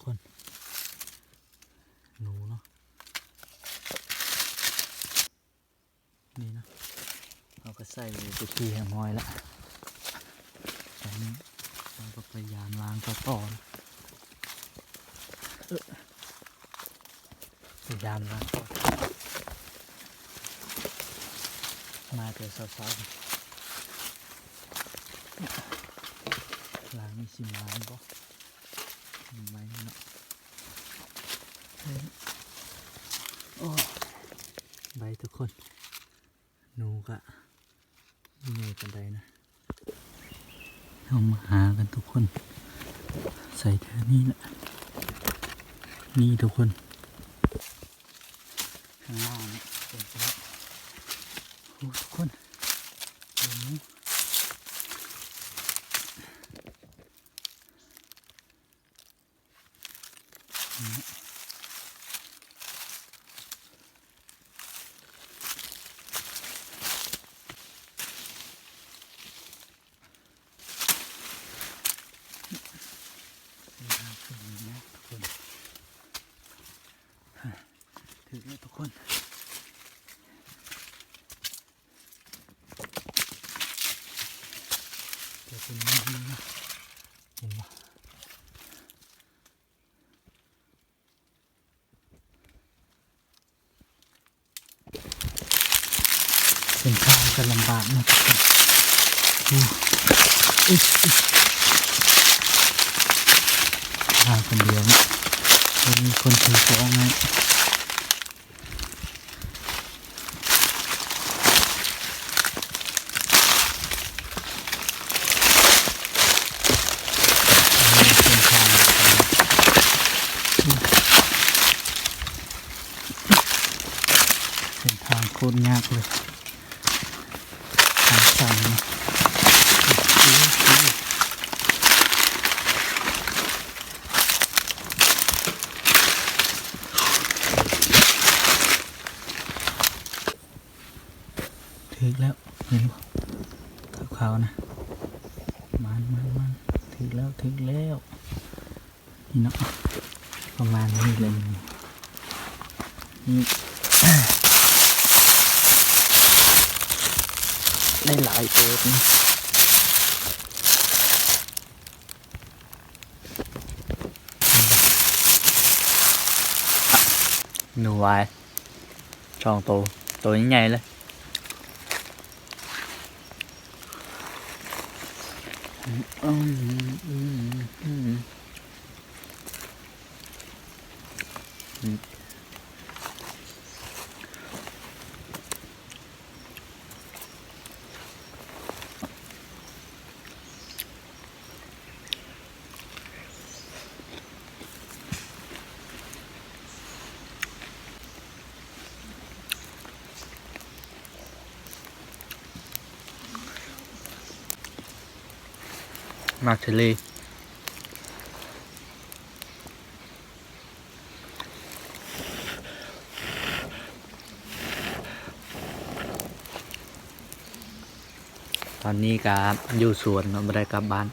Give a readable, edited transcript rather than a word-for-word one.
คนหนูเนาะนี่นะเราก็ใส่ไปทีแหงหอยละตอนนี้เราก็พยายามล้างต่อนะพยายามล้างต่อมาเจอสาวๆล้างนี่สิมาบ่ไม่เนาะโอ้ใบทุกคนหนูกะยังไงกันได้นะเรามาหากันทุกคนใส่แค่นี้แหละนี่ทุกคนข้างล่างเนี่ยเต็มไปแล้วโอ้ทุกคนเดี๋ยวนี้ถึงแล้วทุกคนเดี๋ยวเป็นนี่นะเห็นปะเป็นข้าวกันลำบากนะทุกคนข้าวคนเดียวนะมีคนถือของไงเส้นทางโคตรยากเลยทางสั่นนะถึงแล้วเห็นป่ะขาวๆนะมันถึงแล้วนี่เนาะประมาณนี้เลยนี่ได้หลายตัวนะหนูวายช่องตัวใหญ่เลยมาทะเลตอนนี้ก็อยู่สวนไม่ได้กลับบ้าน